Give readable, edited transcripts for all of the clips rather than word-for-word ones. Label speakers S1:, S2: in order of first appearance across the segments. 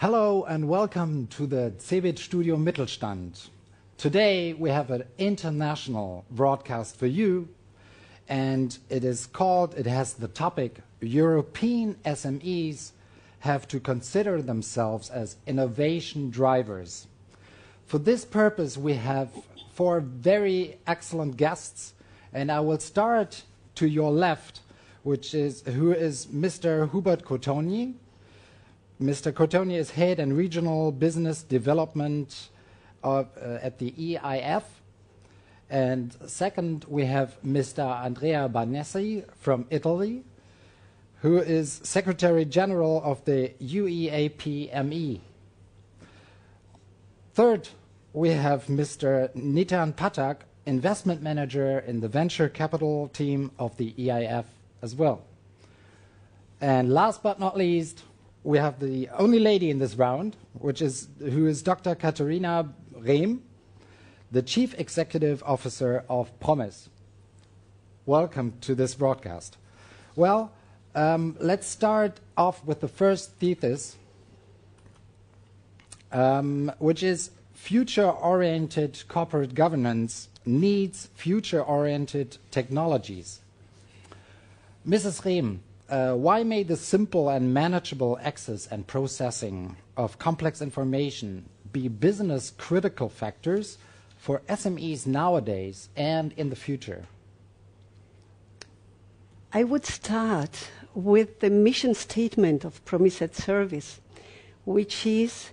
S1: Hello and welcome to the CeBIT Studio Mittelstand. Today we have an international broadcast for you, and it has the topic European SMEs have to consider themselves as innovation drivers. For this purpose we have four very excellent guests, and I will start to your left, who is Mr. Hubert Cotoni. Mr. Cotoni is Head and Regional Business Development at the EIF. And second, we have Mr. Andrea Barnessi from Italy, who is Secretary General of the UEAP-ME. Third, we have Mr. Nitan Patak, Investment Manager in the Venture Capital team of the EIF as well. And last but not least, we have the only lady in this round, who is Dr. Berbenni-Rehm, the Chief Executive Officer of PROMIS. Welcome to this broadcast. Well, let's start off with the first thesis, which is future-oriented corporate governance needs future-oriented technologies. Mrs. Rehm, why may the simple and manageable access and processing of complex information be business-critical factors for SMEs nowadays and in the future?
S2: I would start with the mission statement of PROMIS at Service, which is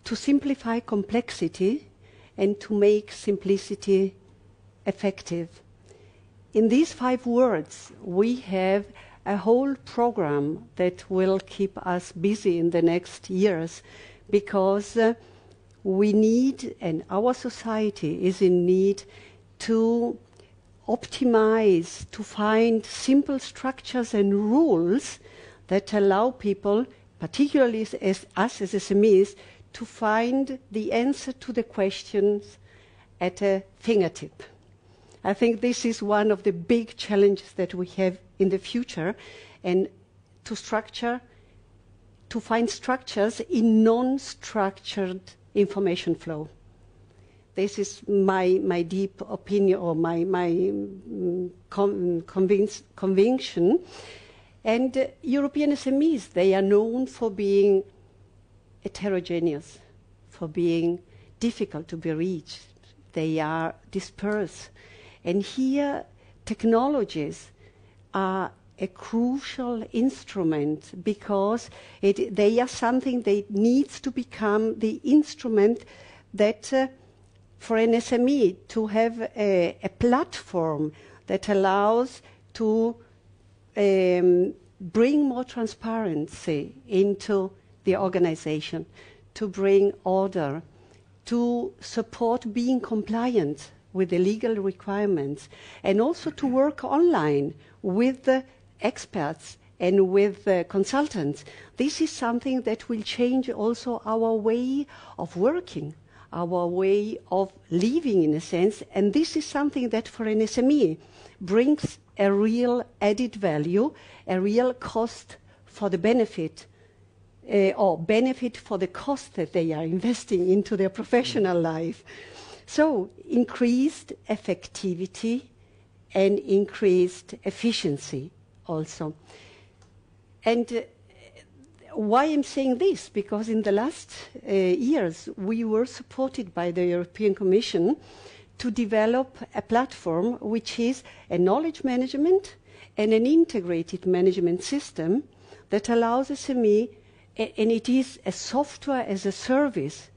S2: to simplify complexity and to make simplicity effective. In these 5 words, we have a whole program that will keep us busy in the next years, because we need, and our society is in need, to optimize, to find simple structures and rules that allow people, particularly as us as SMEs, to find the answer to the questions at a fingertip. I think this is one of the big challenges that we have in the future, and to find structures in non-structured information flow. This is my deep opinion, or my conviction. And European SMEs, they are known for being heterogeneous, for being difficult to be reached. They are dispersed. And here, technologies are a crucial instrument, because they are something that needs to become the instrument that for an SME to have a platform that allows to bring more transparency into the organization, to bring order, to support being compliant with the legal requirements, and also to work online with the experts and with consultants. This is something that will change also our way of working, our way of living, in a sense, and this is something that for an SME brings a real added value, a real cost for the benefit, or benefit for the cost that they are investing into their professional life. So increased effectivity and increased efficiency also. And why I'm saying this? Because in the last years we were supported by the European Commission to develop a platform which is a knowledge management and an integrated management system that allows SME, and it is a software as a service,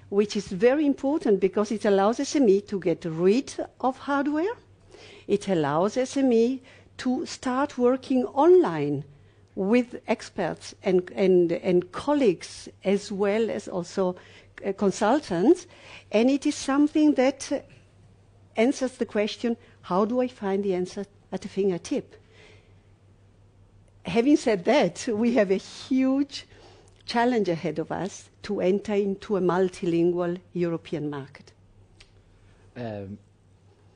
S2: which is very important because it allows SME to get rid of hardware. It allows SME to start working online with experts and colleagues, as well as also consultants. And it is something that answers the question, how do I find the answer at a fingertip? Having said that, we have a huge challenge ahead of us to enter into a multilingual European market.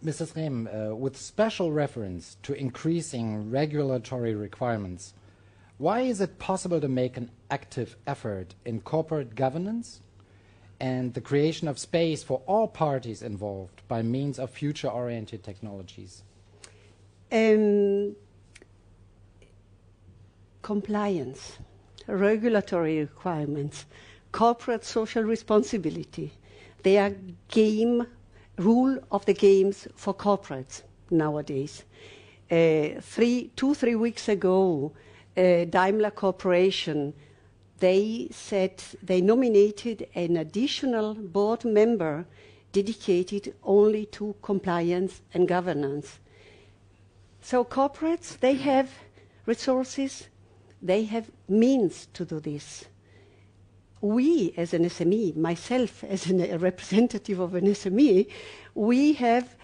S1: Mrs. Rehm, with special reference to increasing regulatory requirements, Why is it possible to make an active effort in corporate governance and the creation of space for all parties involved by means of future-oriented technologies?
S2: Compliance, regulatory requirements, corporate social responsibility. They are rule of the games for corporates nowadays. 2-3 weeks ago, Daimler Corporation, they said they nominated an additional board member dedicated only to compliance and governance. So corporates, they have resources, they have means to do this. We, as an SME, myself as a representative of an SME, we have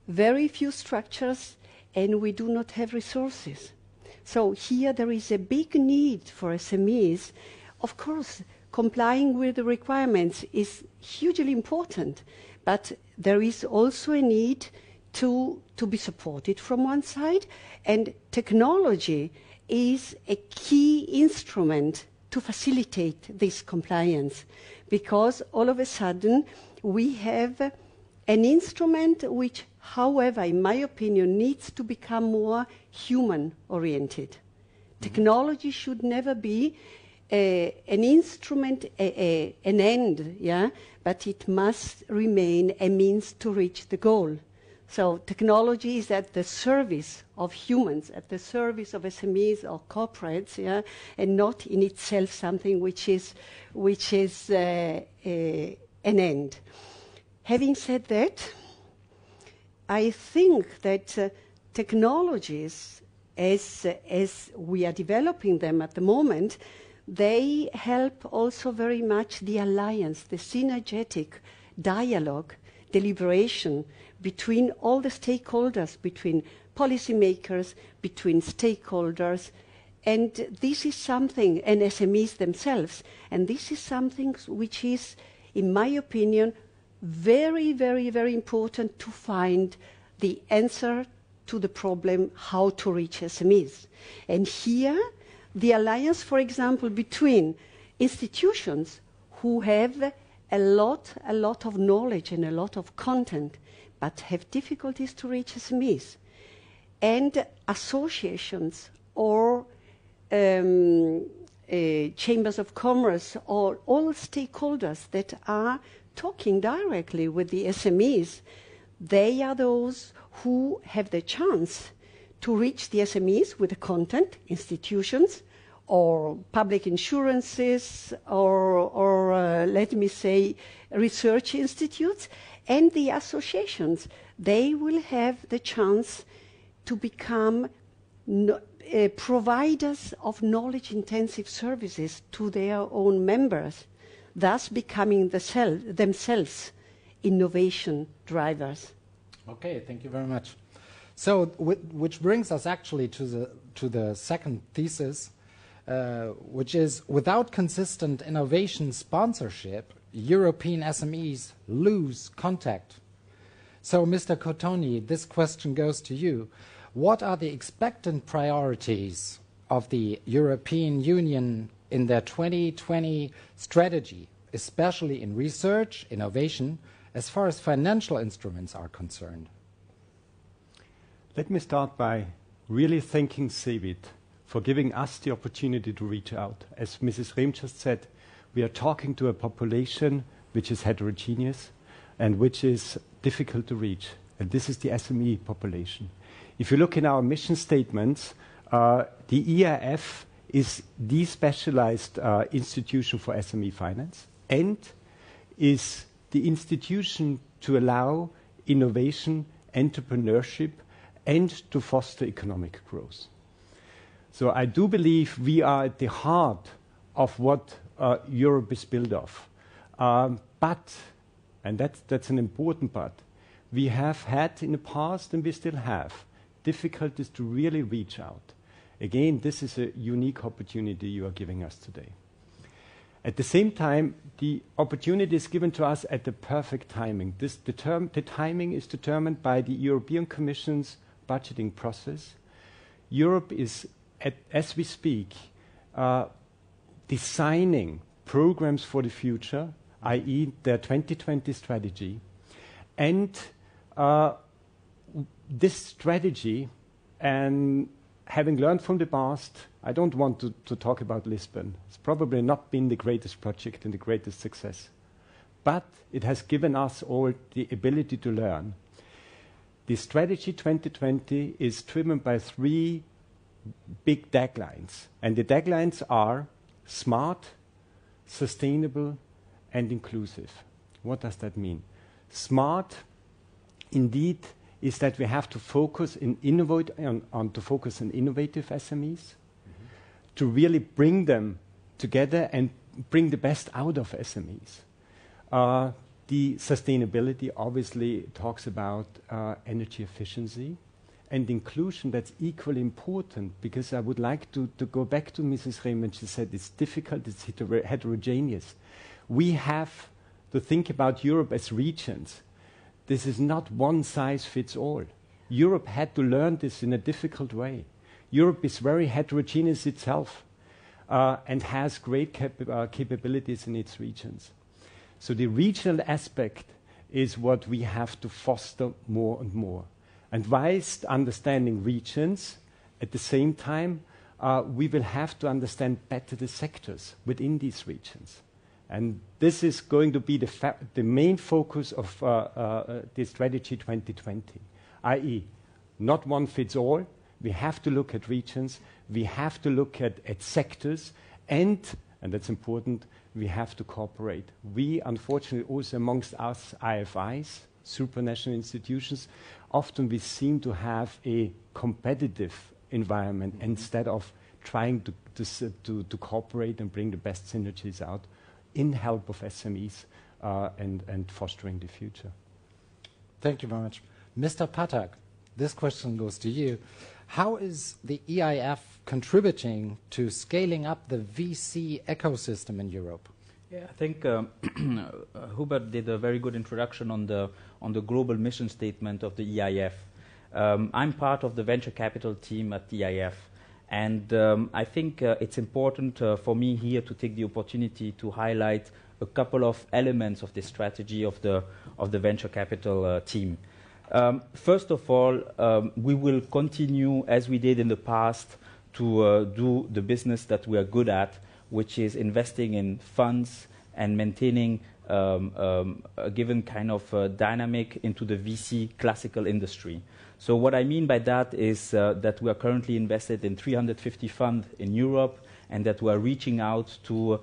S2: very few structures and we do not have resources. So here there is a big need for SMEs. Of course, complying with the requirements is hugely important, but there is also a need to be supported from one side, and technology is a key instrument to facilitate this compliance, because all of a sudden we have an instrument which, however, in my opinion, needs to become more human-oriented. Technology should never be an instrument, an end, yeah? But it must remain a means to reach the goal. So technology is at the service of humans, at the service of SMEs or corporates, yeah? And not in itself something which is an end. Having said that, I think that technologies, as we are developing them at the moment, they help also very much the alliance, the synergetic dialogue, deliberation between all the stakeholders, between policymakers, between stakeholders. And this is something, and SMEs themselves, and this is something which is, in my opinion, very, very, very important to find the answer to the problem how to reach SMEs. And here, the alliance, for example, between institutions who have a lot of knowledge and a lot of content, but have difficulties to reach SMEs, and associations or chambers of commerce or all stakeholders that are talking directly with the SMEs, they are those who have the chance to reach the SMEs with the content, institutions, or public insurances, or let me say, research institutes, and the associations. They will have the chance to become providers of knowledge-intensive services to their own members, thus becoming themselves innovation drivers.
S1: Okay, thank you very much. So, which brings us actually to the second thesis, which is, without consistent innovation sponsorship, European SMEs lose contact. So, Mr. Cotoni, this question goes to you. What are the expectant priorities of the European Union in their 2020 strategy, especially in research, innovation, as far as financial instruments are concerned?
S3: Let me start by really thanking CeBIT for giving us the opportunity to reach out. As Mrs. Rehm just said, we are talking to a population which is heterogeneous and which is difficult to reach. And this is the SME population. If you look in our mission statements, the EIF is the specialized institution for SME finance and is the institution to allow innovation, entrepreneurship, and to foster economic growth. So I do believe we are at the heart of what Europe is built of. But, and that's an important part, we have had in the past, and we still have, difficulties to really reach out. Again, this is a unique opportunity you are giving us today. At the same time, the opportunity is given to us at the perfect timing. The timing is determined by the European Commission's budgeting process. Europe is, as we speak, designing programs for the future, i.e. their 2020 strategy. And this strategy, and having learned from the past, I don't want to talk about Lisbon. It's probably not been the greatest project and the greatest success. But it has given us all the ability to learn. The strategy 2020 is driven by 3 big taglines. And the taglines are smart, sustainable, and inclusive. What does that mean? Smart, indeed, is that we have to focus on innovative SMEs, to really bring them together and bring the best out of SMEs. The sustainability obviously talks about energy efficiency and inclusion. That's equally important, because I would like to go back to Mrs. Rehm when she said it's difficult, it's heterogeneous. We have to think about Europe as regions. This is not one size fits all. Europe had to learn this in a difficult way. Europe is very heterogeneous itself and has great capabilities in its regions. So the regional aspect is what we have to foster more and more. And whilst understanding regions, at the same time, we will have to understand better the sectors within these regions. And this is going to be the main focus of the strategy 2020, i.e. not one fits all. We have to look at regions. We have to look at sectors. And that's important, we have to cooperate. We, unfortunately, also amongst us IFIs, supranational institutions, often we seem to have a competitive environment instead of trying to cooperate and bring the best synergies out in help of SMEs and fostering the future.
S1: Thank you very much. Mr. Patak, this question goes to you. How is the EIF contributing to scaling up the VC ecosystem in Europe?
S4: Yeah, I think Hubert did a very good introduction on the global mission statement of the EIF. I'm part of the venture capital team at the EIF, and I think it's important for me here to take the opportunity to highlight a couple of elements of the strategy of the venture capital team. First of all, we will continue, as we did in the past, to do the business that we are good at, which is investing in funds and maintaining a given kind of dynamic into the VC classical industry. So what I mean by that is that we are currently invested in 350 funds in Europe, and that we are reaching out to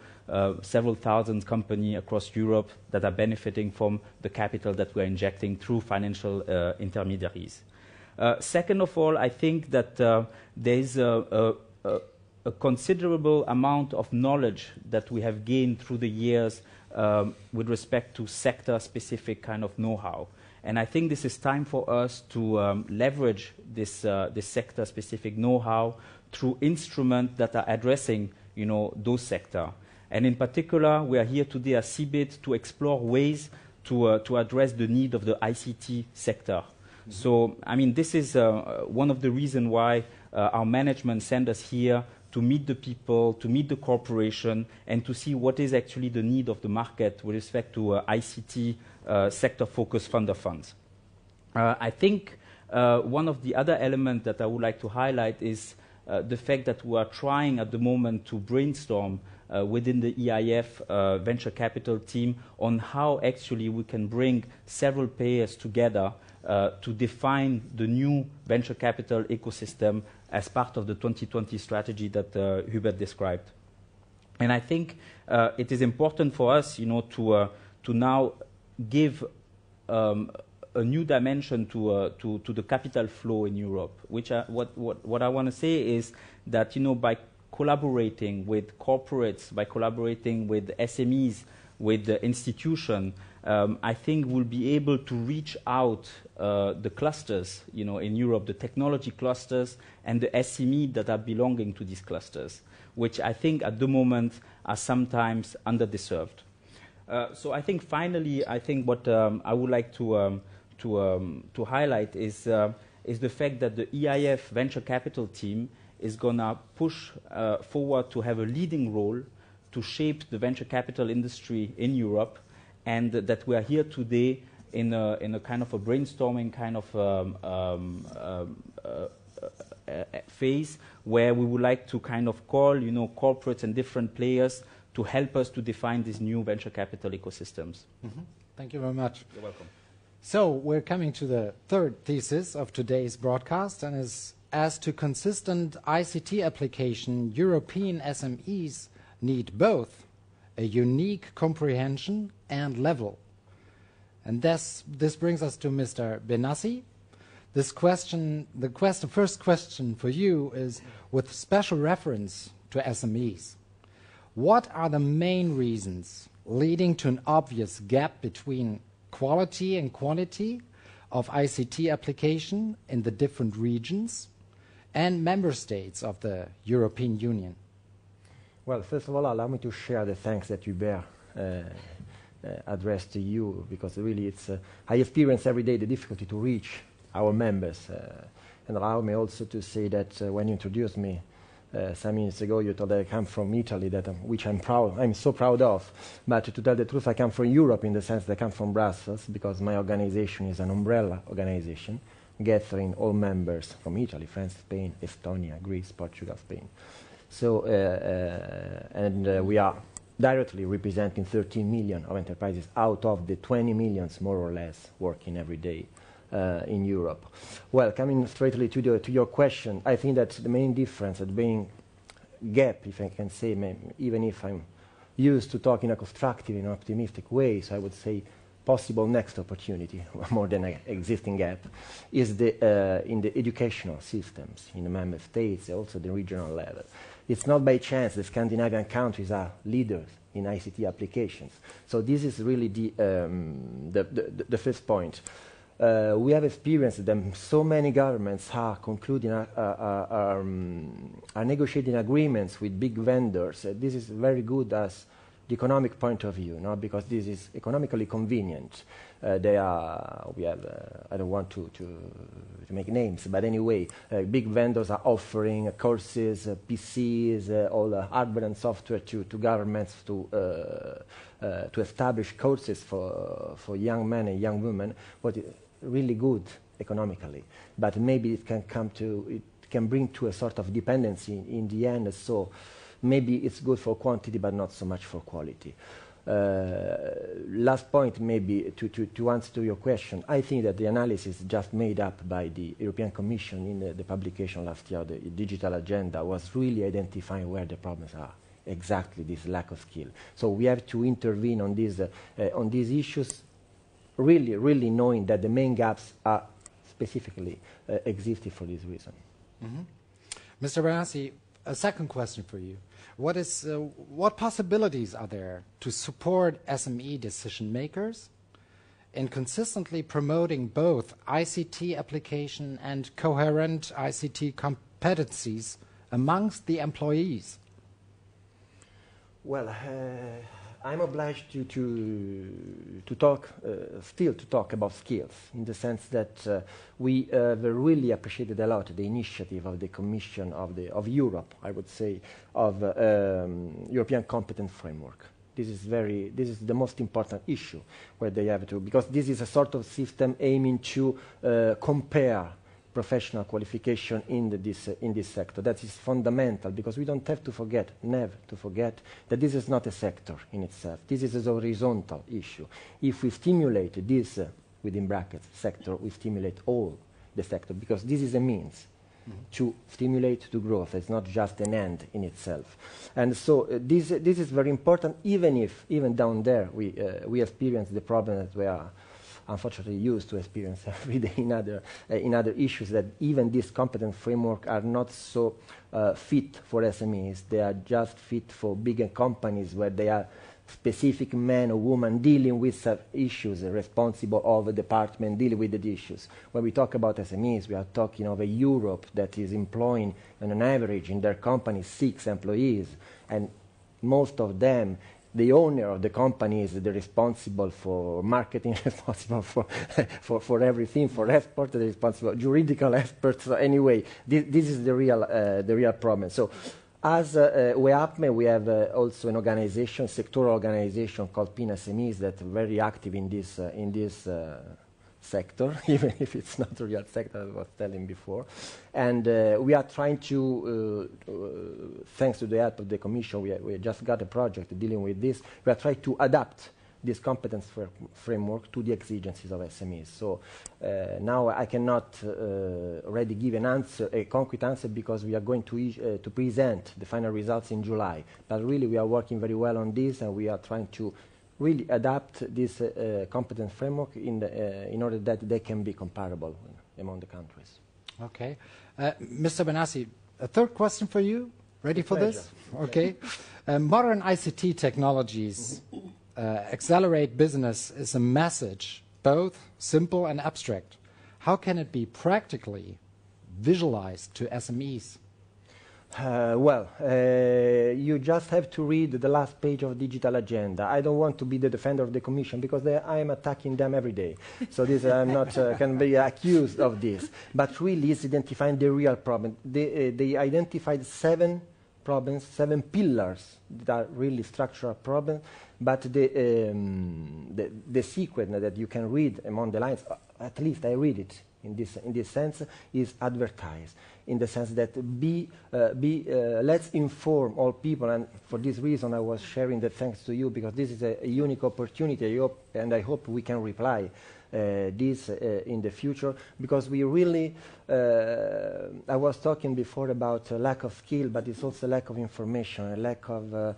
S4: several thousand companies across Europe that are benefiting from the capital that we are injecting through financial intermediaries. Second of all, I think that there is a considerable amount of knowledge that we have gained through the years with respect to sector-specific kind of know-how. And I think this is time for us to leverage this sector-specific know-how through instruments that are addressing, those sectors. And in particular, we are here today at CeBIT to explore ways to address the need of the ICT sector. Mm-hmm. So, I mean, this is one of the reasons why our management sent us here to meet the people, to meet the corporation, and to see what is actually the need of the market with respect to ICT sector-focused fund of funds. I think one of the other elements that I would like to highlight is the fact that we are trying at the moment to brainstorm within the EIF venture capital team on how actually we can bring several players together to define the new venture capital ecosystem as part of the 2020 strategy that Hubert described. And I think it is important for us, to now give a new dimension to the capital flow in Europe. Which what I want to say is that by collaborating with corporates, by collaborating with SMEs, with the institution, I think we'll be able to reach out the clusters, in Europe, the technology clusters and the SME that are belonging to these clusters, which I think at the moment are sometimes underserved. So I think finally, what I would like to highlight is the fact that the EIF venture capital team is going to push forward to have a leading role to shape the venture capital industry in Europe, and that we are here today in a kind of a brainstorming kind of phase where we would like to kind of call, corporates and different players to help us to define these new venture capital ecosystems.
S1: Mm-hmm. Thank you very much.
S4: You're welcome.
S1: So we're coming to the third thesis of today's broadcast, and is as to consistent ICT application, European SMEs need both a unique comprehension and level. And this brings us to Mr. Benassi. This question, the first question for you is, with special reference to SMEs, what are the main reasons leading to an obvious gap between quality and quantity of ICT application in the different regions and member states of the European Union?
S5: Well, first of all, allow me to share the thanks that Hubert addressed to you, because really I experience every day the difficulty to reach our members. And allow me also to say that when you introduced me some minutes ago, you told that I come from Italy, which I'm so proud of. But to tell the truth, I come from Europe in the sense that I come from Brussels, because my organization is an umbrella organization gathering all members from Italy, France, Spain, Estonia, Greece, Portugal, Spain. So, we are directly representing 13 million of enterprises out of the 20 millions, more or less, working every day in Europe. Well, coming straightly to your question, I think that the main difference, the main gap, if I can say, even if I'm used to talk in a constructive and optimistic way, so I would say possible next opportunity, more than an existing gap, is in the educational systems in the member states, also the regional level. It's not by chance the Scandinavian countries are leaders in ICT applications. So this is really the first point. We have experienced that so many governments are concluding, are negotiating agreements with big vendors. This is very good as the economic point of view, because this is economically convenient. We have, I don't want to make names, but anyway, big vendors are offering courses, PCs, all hardware and software to governments to establish courses for young men and young women. What is really good economically, but maybe it can bring to a sort of dependency in the end. So maybe it's good for quantity, but not so much for quality. Last point, maybe to answer to your question, I think that the analysis just made up by the European Commission in the publication last year, the digital agenda, was really identifying where the problems are. Exactly this lack of skill. So we have to intervene on these issues, really knowing that the main gaps are specifically existing for this reason.
S1: Mm-hmm. Mr. Benassi, a second question for you. What possibilities are there to support SME decision makers in consistently promoting both ICT application and coherent ICT competencies amongst the employees?
S5: Well, I'm obliged to talk about skills, in the sense that we really appreciated a lot the initiative of the Commission of Europe, I would say, of European Competence Framework. This is the most important issue where they have to, because this is a sort of system aiming to compare professional qualification in this sector. That is fundamental, because we don't have to forget, never to forget, that this is not a sector in itself. This is a horizontal issue. If we stimulate this, within brackets, sector, we stimulate all the sector, because this is a means to stimulate to growth. It's not just an end in itself. And so this is very important, even down there we experience the problem that we are unfortunately used to experience every day in other issues, that even these competence framework are not so fit for SMEs. They are just fit for bigger companies, where they are specific men or women dealing with issues, responsible of a department dealing with the issues. When we talk about SMEs, we are talking of a Europe that is employing, on an average, in their company, 6 employees, and most of them the owner of the company is the responsible for marketing, responsible for everything, for export, the responsible juridical experts. So anyway, this is the real problem. So as WEAPME, we have also an organization, sectoral organization called SMEs that are very active in this sector, even if it's not a real sector, as I was telling before. And we are trying to, thanks to the help of the Commission, we just got a project dealing with this. We are trying to adapt this competence framework to the exigencies of SMEs. So now I cannot already give an answer, a concrete answer, because we are going to present the final results in July. But really, we are working very well on this, and we are trying to really adapt this competence framework in order that they can be comparable among the countries.
S1: Okay. Mr. Benassi, a third question for you. Ready for this? Okay. Modern ICT technologies accelerate business is a message, both simple and abstract. How can it be practically visualized to SMEs?
S5: You just have to read the last page of Digital Agenda. I don't want to be the defender of the Commission because I am attacking them every day. So this I'm not can be accused of this. But really, it's identifying the real problem. They identified 7 problems, 7 pillars that are really structural problems. But the secret that you can read among the lines, at least I read it in this sense, is advertise. In the sense that let's inform all people, and for this reason I was sharing that thanks to you, because this is a unique opportunity, and I hope we can reply this in the future, because we really, I was talking before about a lack of skill, but it's also a lack of information, a lack of,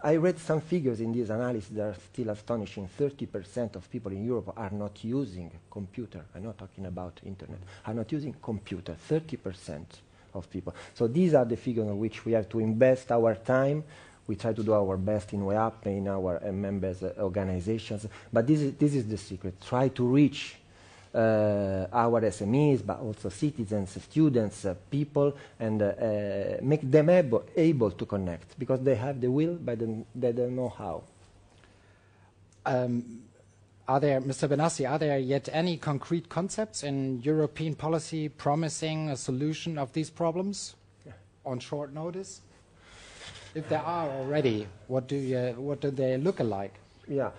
S5: I read some figures in this analysis that are still astonishing. 30% of people in Europe are not using computer. I'm not talking about internet. Are not using computer, 30% of people. So these are the figures on which we have to invest our time. We try to do our best in WEAP, in our members' organizations. But this is the secret. Try to reach our SMEs, but also citizens, students, people, and make them able to connect, because they have the will, but they don't know how.
S1: Mr. Benassi, are there yet any concrete concepts in European policy promising a solution of these problems on short notice? If there are already, what do they look like?
S5: Yeah,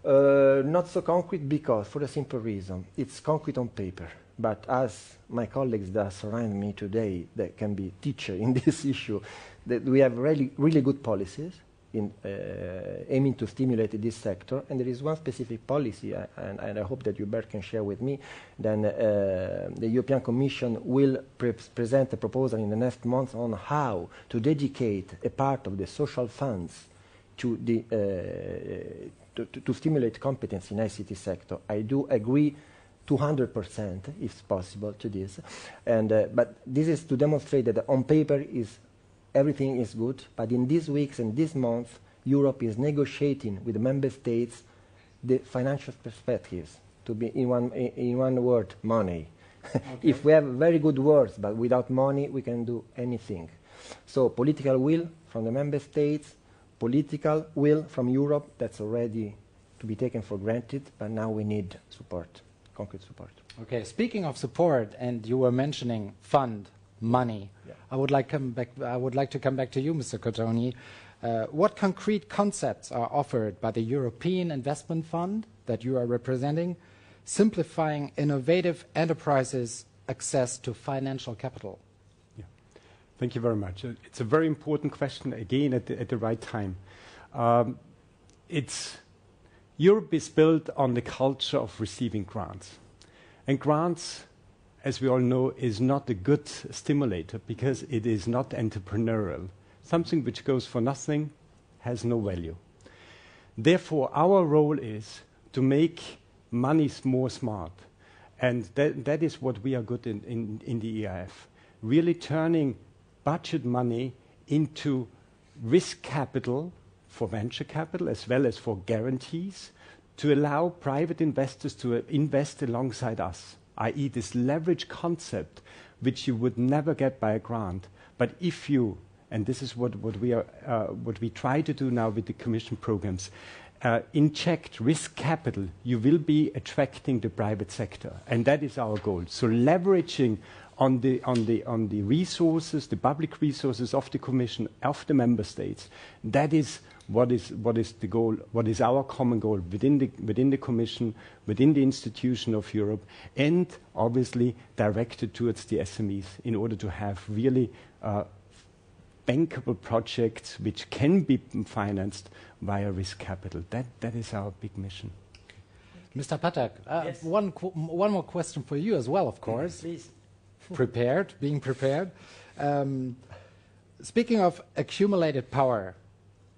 S5: not so concrete, because for a simple reason, it's concrete on paper. But as my colleagues that surround me today, that can be teachers in this issue, that we have really, really good policies in aiming to stimulate this sector. And there is one specific policy, and I hope that Hubert can share with me. Then the European Commission will present a proposal in the next month on how to dedicate a part of the social funds to to stimulate competence in ICT sector. I do agree 200%, if possible, to this. And but this is to demonstrate that on paper everything is good, but in these weeks and this month, Europe is negotiating with the member states the financial perspectives, to be in one word, money. Okay. If we have very good words, but without money, we can do anything. So political will from the member states, political will from Europe, that's already to be taken for granted, but now we need support, concrete support.
S1: Okay, speaking of support, and you were mentioning fund, money. Yeah. I would like to come back to you, Mr. Cotoni. What concrete concepts are offered by the European Investment Fund that you are representing, simplifying innovative enterprises' access to financial capital?
S3: Yeah. Thank you very much. It's a very important question, again, at the right time. Europe is built on the culture of receiving grants. And grants, as we all know, is not a good stimulator because it is not entrepreneurial. Something which goes for nothing has no value. Therefore, our role is to make money more smart. And that is what we are good in the EIF. Really turning budget money into risk capital for venture capital as well as for guarantees to allow private investors to invest alongside us, i.e. this leverage concept which you would never get by a grant. But if you and this is what we try to do now with the Commission programs. Inject risk capital, you will be attracting the private sector, and that is our goal. So leveraging on the resources, the public resources of the Commission, of the member states, that is what is the goal, what is our common goal within the Commission, within the institution of Europe, and obviously directed towards the SMEs in order to have really bankable projects which can be financed via risk capital. That is our big mission.
S1: Mr. Patak,
S4: Yes.
S1: one more question for you as well, of course.
S4: Please.
S1: Being prepared. Speaking of accumulated power,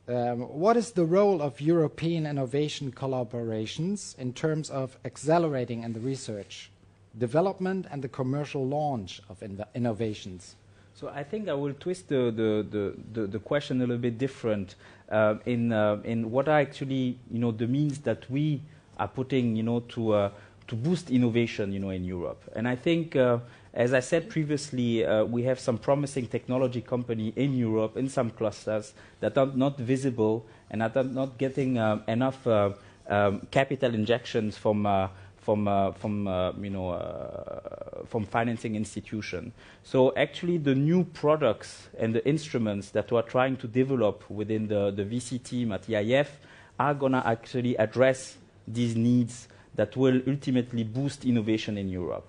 S1: what is the role of European innovation collaborations in terms of accelerating in the research, development, and the commercial launch of innovations?
S4: So I think I will twist the question a little bit different in what are actually the means that we are putting to boost innovation in Europe. And I think as I said previously, we have some promising technology company in Europe in some clusters that are not visible and are not getting enough capital injections from financing institution. So actually the new products and the instruments that we are trying to develop within the VC team at EIF are going to actually address these needs that will ultimately boost innovation in Europe.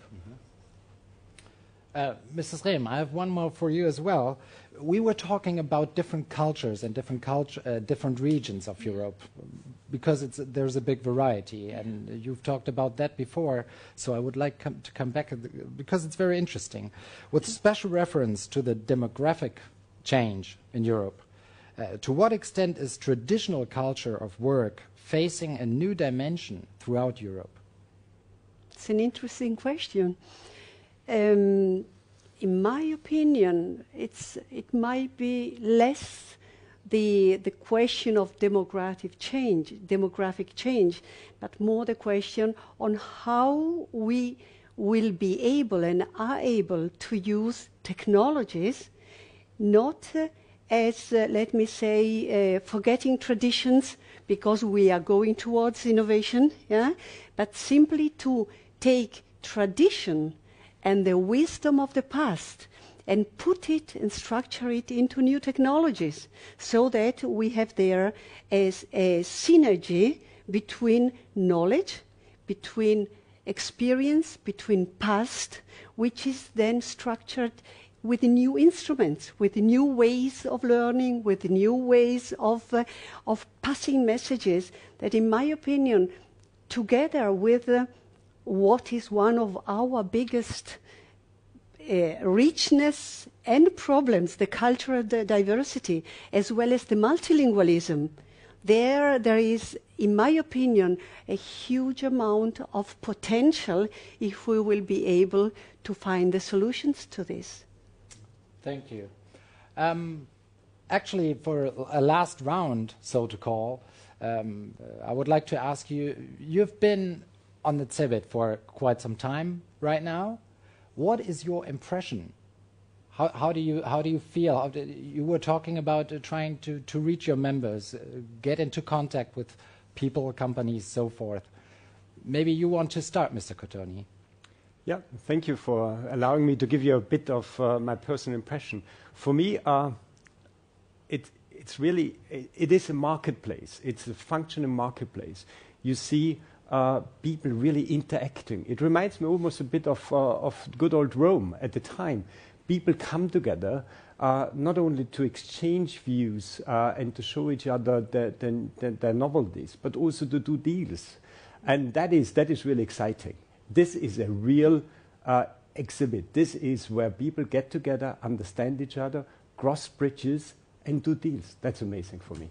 S1: Mrs. Rehm, I have one more for you as well. We were talking about different cultures and different regions of Europe, because there's a big variety, and you've talked about that before, so I would like to come back, because it's very interesting. With special reference to the demographic change in Europe, to what extent is traditional culture of work facing a new dimension throughout Europe?
S2: It's an interesting question. In my opinion, it might be less the question of demographic change, but more the question on how we will be able and are able to use technologies, not as, let me say, forgetting traditions because we are going towards innovation, but simply to take tradition and the wisdom of the past and put it and structure it into new technologies, so that we have there as a synergy between knowledge, between experience, between past, which is then structured with new instruments, with new ways of learning, with new ways of passing messages that, in my opinion, together with what is one of our biggest richness and problems, the cultural diversity, as well as the multilingualism, there is, in my opinion, a huge amount of potential if we will be able to find the solutions to this.
S1: Thank you. Actually, for a last round, so to call, I would like to ask you, you've been on the CeBIT for quite some time right now. What is your impression? How do you feel? You were talking about trying to reach your members, get into contact with people, companies, so forth. Maybe you want to start, Mr. Cotoni.
S3: Yeah, thank you for allowing me to give you a bit of my personal impression. For me, it's really, it is a marketplace. It's a functioning marketplace. You see people really interacting. It reminds me almost a bit of good old Rome at the time. People come together not only to exchange views and to show each other their novelties, but also to do deals. And that is really exciting. This is a real exhibit. This is where people get together, understand each other, cross bridges, and do deals. That's amazing for me.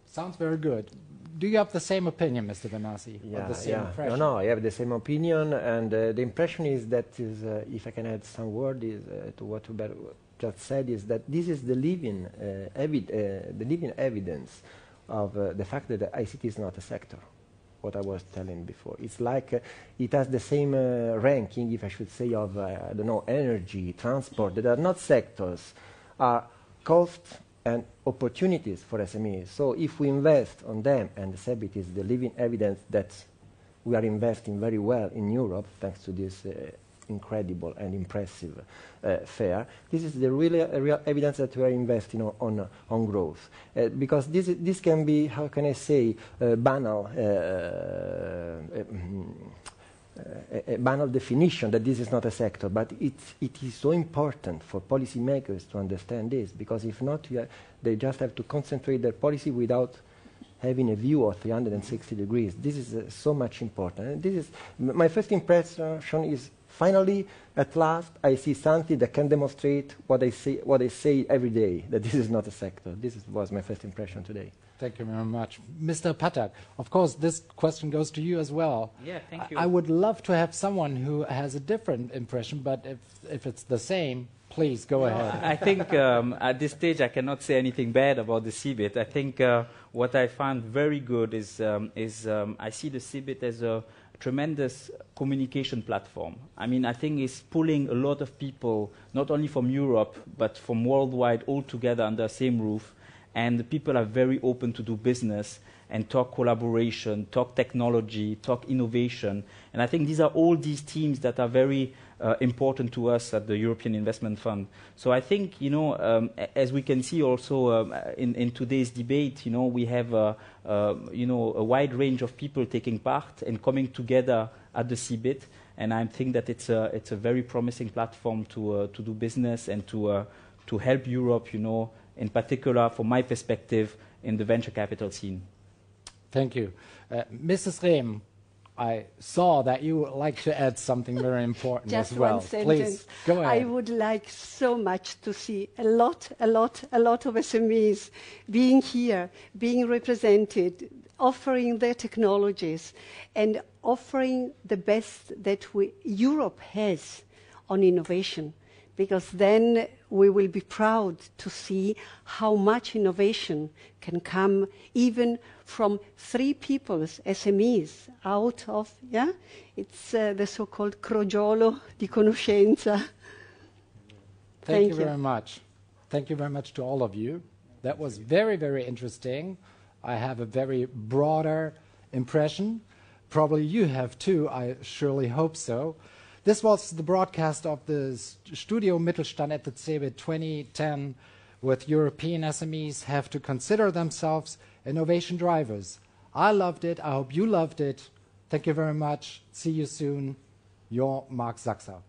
S1: Sounds very good. Do you have the same opinion, Mr. Benassi?
S5: Yeah,
S1: or the same impression?
S5: No, I have the same opinion, and the impression is that, if I can add some word to what Hubert just said, is that this is the living evidence of the fact that the ICT is not a sector. What I was telling before, it's like it has the same ranking, if I should say, of I don't know, energy, transport. That are not sectors, are costs and opportunities for SMEs. So if we invest on them, and the CeBIT is the living evidence that we are investing very well in Europe, thanks to this incredible and impressive fair, this is the real evidence that we are investing on growth. Because this can be, how can I say, banal, a banal definition that this is not a sector, but it is so important for policymakers to understand this, because if not, they just have to concentrate their policy without having a view of 360 degrees. This is so much important. And this is my first impression is, finally, at last, I see something that can demonstrate what I say every day, that this is not a sector. This was my first impression today.
S1: Thank you very much. Mr. Patak, of course, this question goes to you as well.
S4: Yeah, thank you.
S1: I would love to have someone who has a different impression, but if it's the same, please go ahead.
S4: I think at this stage I cannot say anything bad about the CeBIT. I think what I found very good is I see the CeBIT as a tremendous communication platform. I mean, I think it's pulling a lot of people, not only from Europe, but from worldwide, all together under the same roof. And the people are very open to do business and talk collaboration, talk technology, talk innovation. And I think these are all these themes that are very important to us at the European Investment Fund. So I think, as we can see also in today's debate, we have a wide range of people taking part and coming together at the CeBIT. And I think that it's a very promising platform to do business and to help Europe, in particular, from my perspective, in the venture capital scene.
S1: Thank you. Mrs. Rehm, I saw that you would like to add something very important
S2: Just
S1: as well.
S2: one sentence.
S1: Please, go ahead.
S2: I would like so much to see a lot of SMEs being here, being represented, offering their technologies, and offering the best that Europe has on innovation. Because then we will be proud to see how much innovation can come even from 3 people's SMEs out of, it's the so-called crogiolo di conoscenza.
S1: Thank you very much. Thank you very much to all of you. That was very, very interesting. I have a very broader impression. Probably you have too, I surely hope so. This was the broadcast of the Studio Mittelstand at the CeBIT 2010 with European SMEs have to consider themselves innovation drivers. I loved it. I hope you loved it. Thank you very much. See you soon. Your Mark Sachser.